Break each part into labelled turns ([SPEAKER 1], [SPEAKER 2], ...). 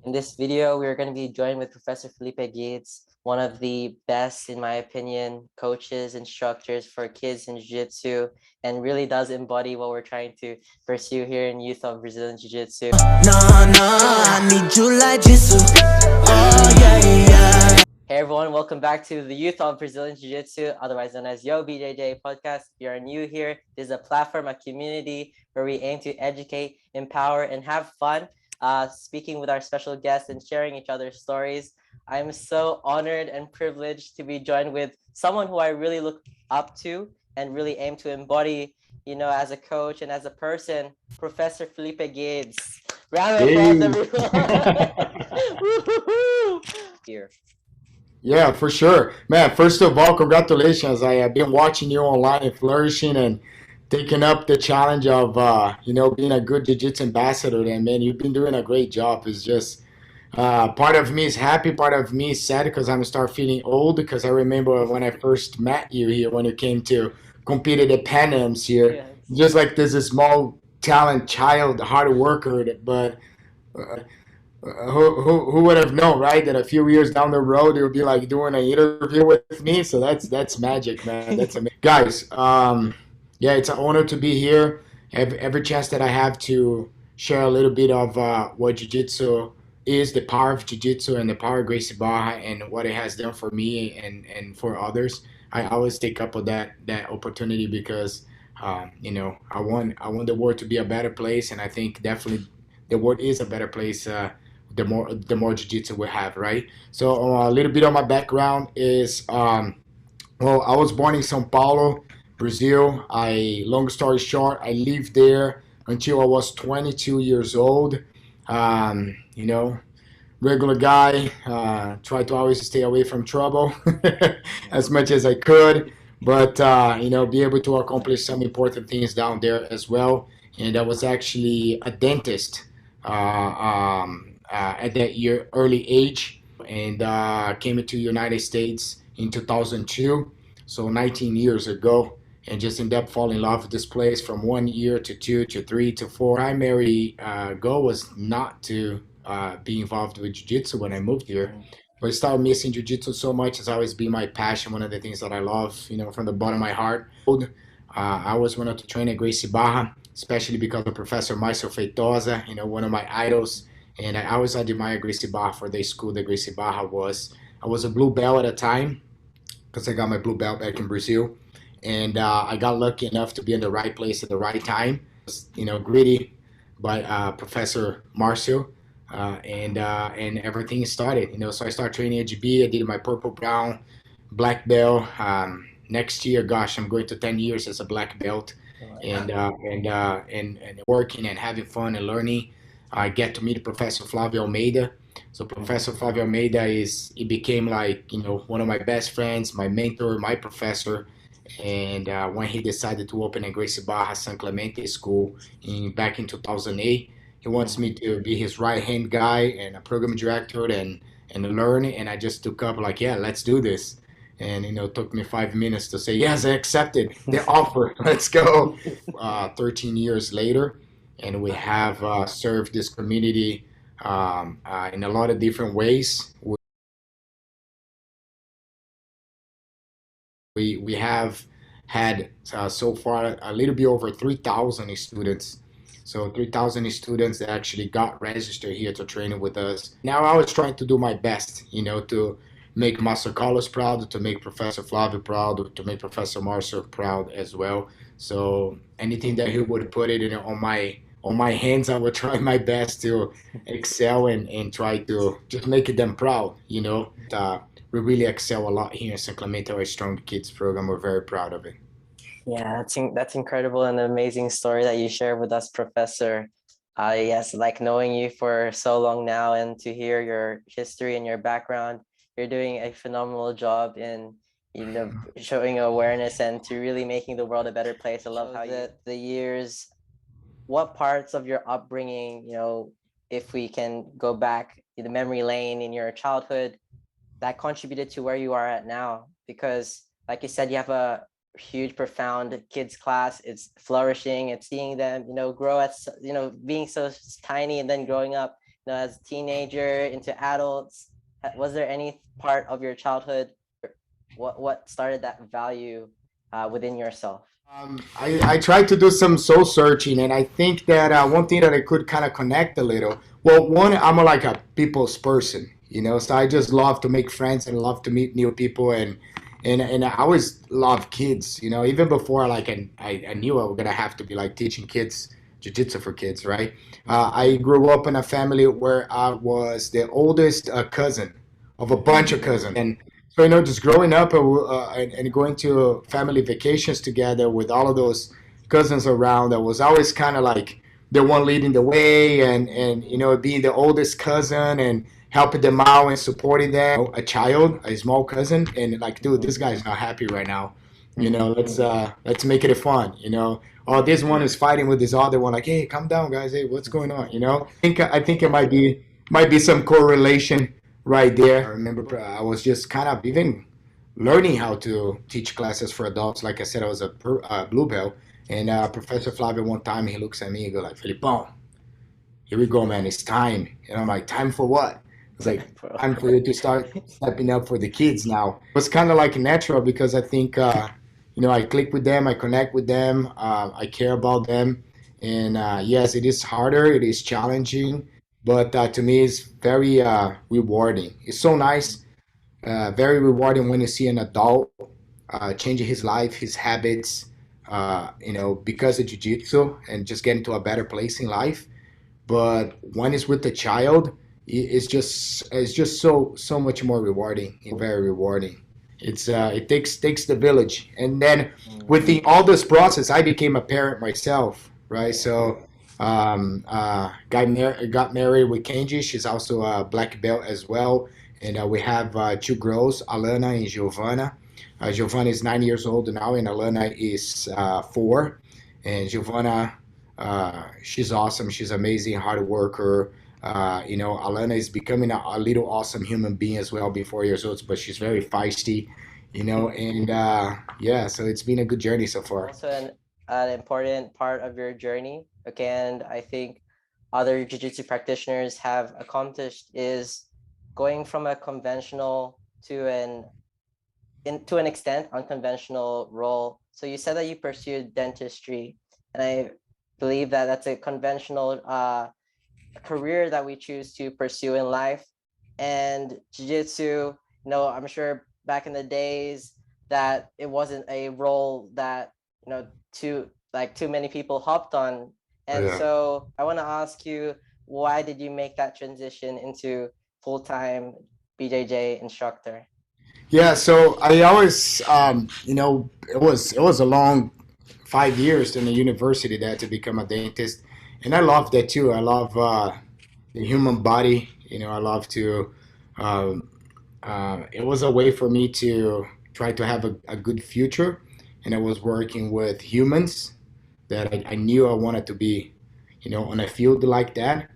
[SPEAKER 1] In this video, we're going to be joined with Professor Felipe Guedes, one of the best, in my opinion, coaches, instructors for kids in Jiu-Jitsu, and really does embody what we're trying to pursue here in Youth of Brazilian Jiu-Jitsu.
[SPEAKER 2] I need you like Jiu-Jitsu. Oh, yeah.
[SPEAKER 1] Hey everyone, welcome back to the Youth of Brazilian Jiu-Jitsu, otherwise known as YOBJJ podcast. If you are new here, this is a platform, a community where we aim to educate, empower, and have fun. Speaking with our special guests and sharing each other's stories. I'm so honored and privileged to be joined with someone who I really look up to and really aim to embody, as a coach and as a person, Professor Felipe Guedes. Round of applause, everyone. Here.
[SPEAKER 3] Yeah, for sure. Man, first of all, congratulations. I have been watching you online and flourishing and taking up the challenge of, being a good jiu-jitsu ambassador. And man, you've been doing a great job. It's just part of me is happy, part of me is sad because I'm start feeling old because I remember when I first met you here, when you came to compete at the Pan Ams here,
[SPEAKER 1] Yes.
[SPEAKER 3] just like this small talent child, hard worker, but who would have known, right? That a few years down the road, you'll be like doing an interview with me. So that's magic, man. That's amazing, guys. Yeah, it's an honor to be here. Every chance that I have to share a little bit of what jiu-jitsu is, the power of jiu-jitsu and the power of Gracie Barra and what it has done for me and for others. I always take up on that opportunity because I want the world to be a better place, and I think definitely the world is a better place. The more jiu-jitsu we have, right? So a little bit of my background is well, I was born in Sao Paulo, Brazil. Long story short, I lived there until I was 22 years old. You know, regular guy. Try to always stay away from trouble as much as I could, but be able to accomplish some important things down there as well. And I was actually a dentist at that year early age, and came to United States in 2002, so 19 years ago, and just ended up falling in love with this place from 1 year to 2 to 3 to 4. Primary goal was not to be involved with jiu-jitsu when I moved here. But I started missing jiu-jitsu so much. It's always been my passion, one of the things that I love, from the bottom of my heart. I always wanted to train at Gracie Barra, especially because of Professor Márcio Feitosa, one of my idols. And I always admire Gracie Barra for the school that Gracie Barra was. I was a blue belt at a time because I got my blue belt back in Brazil. And I got lucky enough to be in the right place at the right time. Greedy by Professor Marcio, and everything started. So I started training at GB. I did my purple brown black belt. Next year, gosh, I'm going to 10 years as a black belt, and working and having fun and learning. I get to meet Professor Flavio Almeida. So Professor Flavio Almeida he became like one of my best friends, my mentor, my professor. And when he decided to open a Gracie Barra San Clemente school back in 2008, he wants me to be his right hand guy and a program director and learn. And I just took up like, yeah, let's do this. And it took me 5 minutes to say yes, I accepted the offer. Let's go. 13 years later, and we have served this community in a lot of different ways. We have had so far a little bit over 3,000 students. So 3,000 students that actually got registered here to train with us. Now I was trying to do my best, to make Master Carlos proud, to make Professor Flavio proud, to make Professor Marcel proud as well. So anything that he would put it on my hands, I would try my best to excel and try to just make them proud. We really excel a lot here in San Clemente, our Strong Kids program. We're very proud of it.
[SPEAKER 1] Yeah, that's incredible and an amazing story that you share with us, Professor. Yes, like knowing you for so long now and to hear your history and your background, you're doing a phenomenal job in showing awareness and to really making the world a better place. I love how the years, what parts of your upbringing, if we can go back in the memory lane in your childhood, that contributed to where you are at now. Because like you said, you have a huge, profound kids class. It's flourishing. It's seeing them, grow at, being so tiny and then growing up as a teenager into adults, was there any part of your childhood, what started that value within yourself?
[SPEAKER 3] I tried to do some soul searching, and I think that one thing that I could kind of connect a little. Well, one, I'm like a people's person, so I just love to make friends and love to meet new people, and I always love kids, even before like I knew I was gonna have to be like teaching kids jiu-jitsu for kids, right? I grew up in a family where I was the oldest cousin of a bunch of cousins, and so just growing up and going to family vacations together with all of those cousins around, I was always kind of like the one leading the way, and being the oldest cousin and helping them out and supporting them. A child, a small cousin, and like, dude, this guy's not happy right now. Let's make it fun. Oh, this one is fighting with this other one. Like, hey, calm down, guys. Hey, what's going on? I think it might be some correlation right there. I remember I was just kind of even learning how to teach classes for adults. Like I said, I was a blue belt, and Professor Flavio one time he looks at me and go like, Felipão, here we go, man. It's time. And I'm like, time for what? It's like time for you to start stepping up for the kids now. It was kind of like natural because I think I click with them, I connect with them, I care about them, and yes, it is harder, it is challenging, but to me, it's very rewarding. It's so nice, very rewarding when you see an adult changing his life, his habits, because of jiu-jitsu and just getting to a better place in life. But when it's with the child, it's just so much more rewarding, very rewarding. It takes the village, and then within all this process, I became a parent myself, right? So got married with Kenji. She's also a black belt as well, and we have two girls, Alana and Giovanna. Giovanna is 9 years old now, and Alana is 4. And Giovanna, she's awesome. She's amazing, hard worker. Alana is becoming a little awesome human being as well before years old, but she's very feisty, and yeah, so it's been a good journey so far.
[SPEAKER 1] Also an important part of your journey, okay, and I think other jiu-jitsu practitioners have accomplished is going from a conventional to to an extent unconventional role. So you said that you pursued dentistry, and I believe that that's a conventional career that we choose to pursue in life. And jiu-jitsu, I'm sure back in the days that it wasn't a role that too many people hopped on. And
[SPEAKER 3] Yeah.
[SPEAKER 1] so I want to ask you, why did you make that transition into full-time BJJ instructor?
[SPEAKER 3] Yeah, so I always, it was a long 5 years in the university there to become a dentist, and I love that too. I love the human body. I love to. Um, it was a way for me to try to have a good future, and I was working with humans that I knew I wanted to be, on a field like that.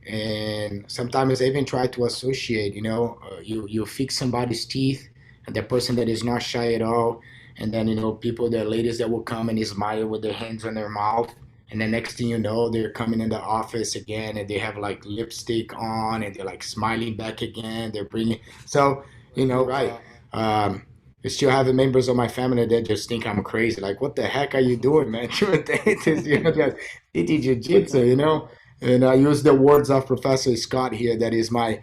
[SPEAKER 3] And sometimes I even try to associate, you fix somebody's teeth, and the person that is not shy at all, and then people, the ladies that will come and smile with their hands on their mouth, and the next thing you know, they're coming in the office again, and they have like lipstick on, and they're like smiling back again. They're bringing so right. Um, I still have members of my family that just think I'm crazy. Like, what the heck are you doing, man? You're a dentist, just teaching jiu-jitsu, And I use the words of Professor Scott here. That is my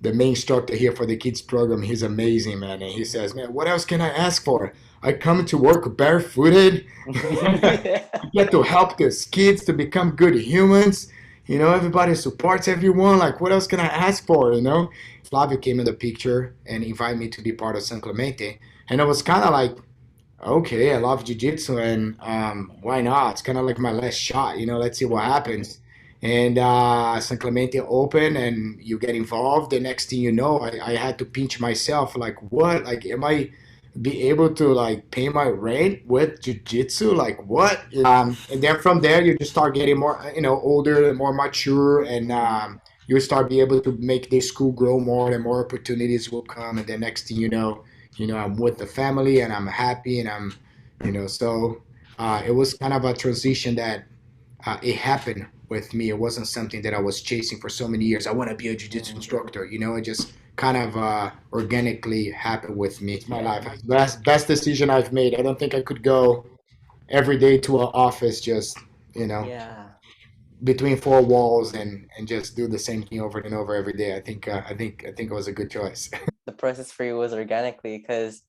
[SPEAKER 3] the main instructor here for the kids program. He's amazing, man. And he says, man, what else can I ask for? I come to work barefooted. I get to help these kids to become good humans. Everybody supports everyone. Like, what else can I ask for? Flavio came in the picture and invited me to be part of San Clemente. And I was kind of like, okay, I love jiu-jitsu, and why not? It's kind of like my last shot, let's see what happens. And San Clemente open, and you get involved. The next thing you know, I had to pinch myself, like, what? Like, am I be able to like pay my rent with jiu-jitsu? Like, what? And then from there, you just start getting more, older, more mature, and you start be able to make the school grow more, and more opportunities will come. And the next thing I'm with the family, and I'm happy, and so it was kind of a transition that it happened with me. It wasn't something that I was chasing for so many years. I want to be a jiu-jitsu instructor. It just kind of organically happened with me. It's my life. Best decision I've made. I don't think I could go every day to an office just you know
[SPEAKER 1] Yeah.
[SPEAKER 3] between four walls and just do the same thing over and over every day. I think it was a good choice.
[SPEAKER 1] The process for you was organically, because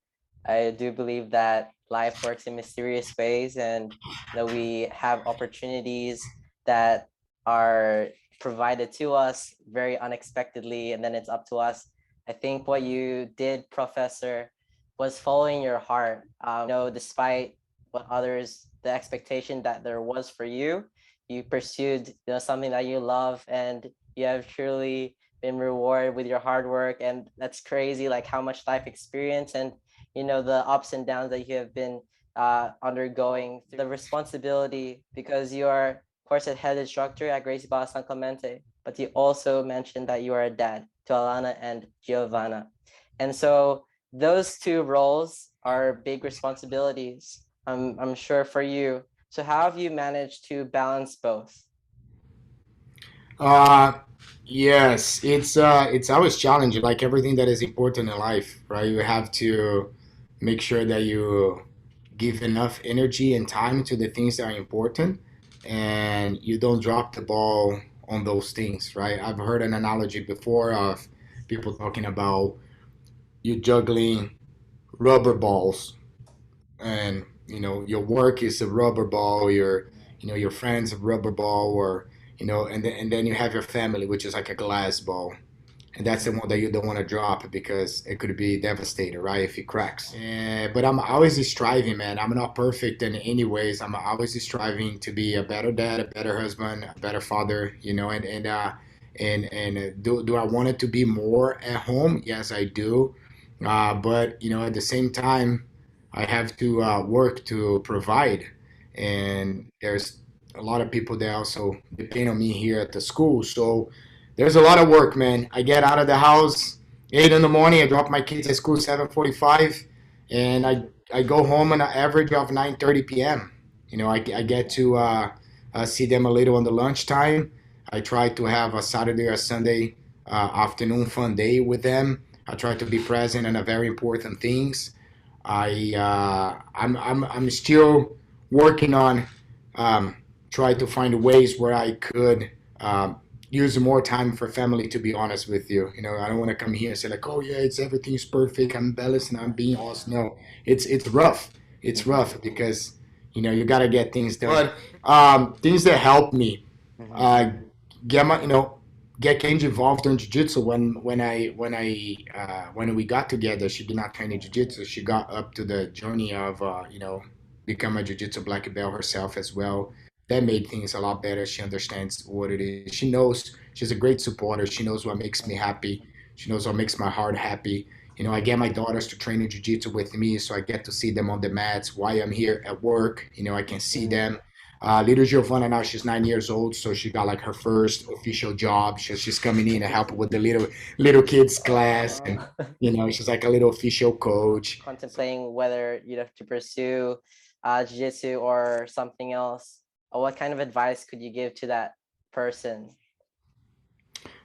[SPEAKER 1] I do believe that life works in mysterious ways, and we have opportunities that are provided to us very unexpectedly, and then it's up to us. I think what you did, Professor, was following your heart. Despite what others, the expectation that there was for you, you pursued something that you love, and you have truly been rewarded with your hard work. And that's crazy, like how much life experience and the ups and downs that you have been undergoing, the responsibility, because you are of course a head instructor at Gracie Barra San Clemente, but you also mentioned that you are a dad to Alana and Giovanna. And so those two roles are big responsibilities, I'm sure, for you. So how have you managed to balance both?
[SPEAKER 3] uh yes, it's always challenging, like everything that is important in life, right? You have to make sure that you give enough energy and time to the things that are important, and you don't drop the ball on those things, right? I've heard an analogy before of people talking about you juggling rubber balls, and your work is a rubber ball, your friends a rubber ball, or and then you have your family, which is like a glass ball, and that's the one that you don't want to drop because it could be devastating, right, if it cracks. But I'm always striving, man. I'm not perfect in any ways. I'm always striving to be a better dad, a better husband, a better father, and do I want it to be more at home? Yes, I do. But at the same time, I have to work to provide, and there's a lot of people that also depend on me here at the school. So there's a lot of work, man. I get out of the house 8 in the morning. I drop my kids at school 7:45, and I go home on an average of 9:30 p.m. I get to see them a little on the lunchtime. I try to have a Saturday or Sunday afternoon fun day with them. I try to be present in a very important things. I'm still working on try to find ways where I could use more time for family. To be honest with you, I don't want to come here and say like, oh yeah, it's everything's perfect, I'm balanced and I'm being awesome. No, it's rough. It's rough because you got to get things done. But things that help me
[SPEAKER 1] Mhm.
[SPEAKER 3] uh, get my get Kenji involved in jiu-jitsu. When we got together, she did not train in jiu-jitsu. She got up to the journey of become a jiu-jitsu black belt herself as well. That made things a lot better. She understands what it is. She knows, she's a great supporter. She knows what makes me happy. She knows what makes my heart happy. I get my daughters to train in jiu-jitsu with me, so I get to see them on the mats while I'm here at work. I can see
[SPEAKER 1] Mhm.
[SPEAKER 3] them. Little Giovanna now, she's 9 years old, so she got like her first official job. She's coming in and helping with the little kids class, and
[SPEAKER 1] Oh.
[SPEAKER 3] she's like a little official coach.
[SPEAKER 1] Contemplating whether you'd have to pursue jiu-jitsu or something else, what kind of advice could you give to that person?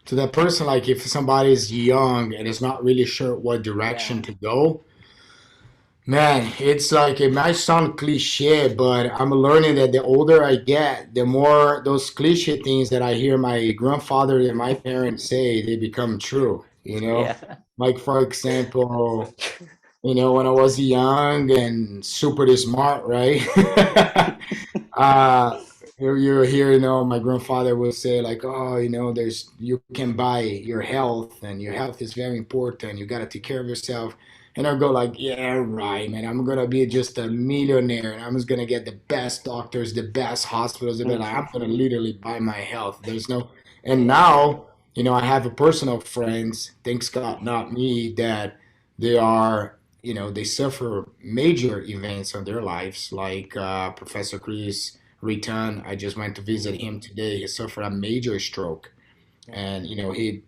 [SPEAKER 3] To that person, like if somebody's young and is not really sure what direction
[SPEAKER 1] Yeah.
[SPEAKER 3] to go, man, it's like it might sound cliche, but I'm learning that the older I get, the more those cliche things that I hear my grandfather and my parents say, they become true.
[SPEAKER 1] Yeah.
[SPEAKER 3] Like for example, when I was young and super smart, right? uh, you hear, my grandfather will say like, oh, you can buy your health, and your health is very important. You got to take care of yourself. And I'll go like, yeah, right, man. I'm gonna be just a millionaire, and I'm just gonna get the best doctors, the best hospitals. They'll be like, I'm gonna literally buy my health. There's no, and
[SPEAKER 1] Yeah.
[SPEAKER 3] now, I have a personal friends, thanks God, not me, that they are, they suffer major events in their lives, like Professor Chris Return. I just went to visit him today. He suffered a major stroke,
[SPEAKER 1] Yeah.
[SPEAKER 3] and he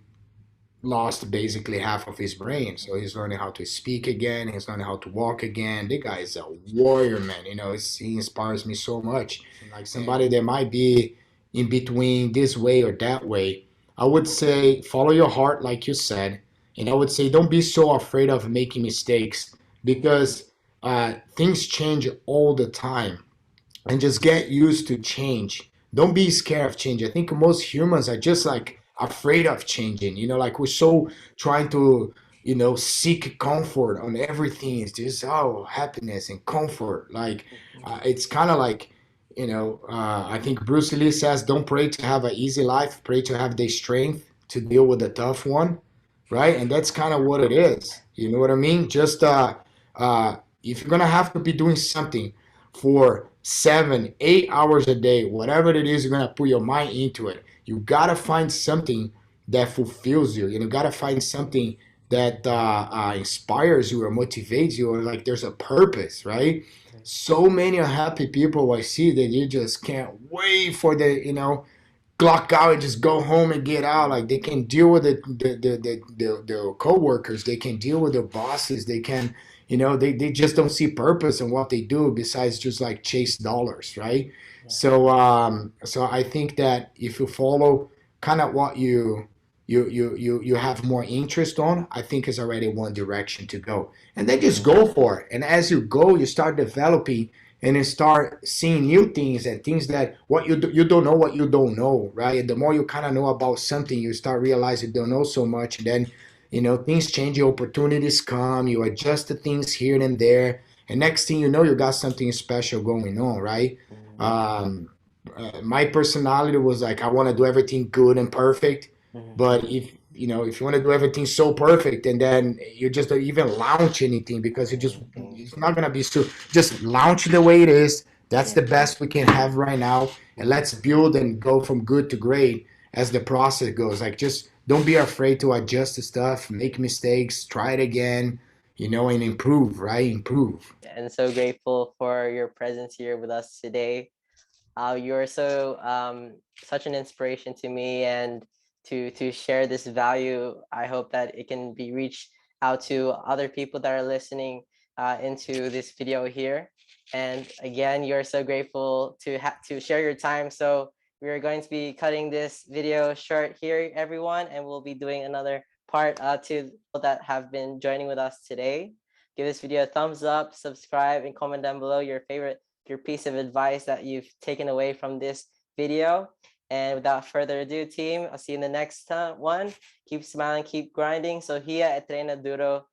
[SPEAKER 3] lost basically half of his brain. So he's learning how to speak again. He's learning how to walk again. The guy is a warrior, man. He inspires me so much. Like somebody that might be in between this way or that way, I would say follow your heart, like you said. And I would say don't be so afraid of making mistakes because things change all the time, and just get used to change. Don't be scared of change. I think most humans are just like afraid of changing. Like we're so trying to, seek comfort on everything. It's just happiness and comfort. Like it's kind of like, I think Bruce Lee says, "Don't pray to have an easy life. Pray to have the strength to deal with a tough one." Right, and that's kind of what it is. You know what I mean? Just if you're gonna have to be doing something for 7, 8 hours a day, whatever it is, you're gonna put your mind into it. You gotta find something that fulfills you. You gotta find something that inspires you or motivates you, or like there's a purpose, right? So many unhappy people I see that you just can't wait for the clock out and just go home and get out. Like they can deal with the co-workers, they can deal with their bosses, they can, they just don't see purpose in what they do besides just like chase dollars, right? So I think that if you follow kind of what you have more interest on, I think is already one direction to go. And then just go for it. And as you go, you start developing and then start seeing new things and things that what you don't know what you don't know, right? And the more you kind of know about something, you start realizing you don't know so much. And then, things change, your opportunities come, you adjust the things here and there. And next thing you know, you got something special going on, right? My personality was like, I want to do everything good and perfect. But if you want to do everything so perfect and then you just don't even launch anything because it's not gonna be so. Just launch the way it is. That's the best we can have right now, and let's build and go from good to great as the process goes. Like just don't be afraid to adjust the stuff, make mistakes, try it again, and improve. Right, improve.
[SPEAKER 1] And so grateful for your presence here with us today. You're so such an inspiration to me, and to share this value. I hope that it can be reached out to other people that are listening into this video here. And again, you're so grateful to share your time. So we are going to be cutting this video short here, everyone, and we'll be doing another part to people that have been joining with us today. Give this video a thumbs up, subscribe, and comment down below your piece of advice that you've taken away from this video. And without further ado, team, I'll see you in the next one. Keep smiling, keep grinding. So here at Treina Duro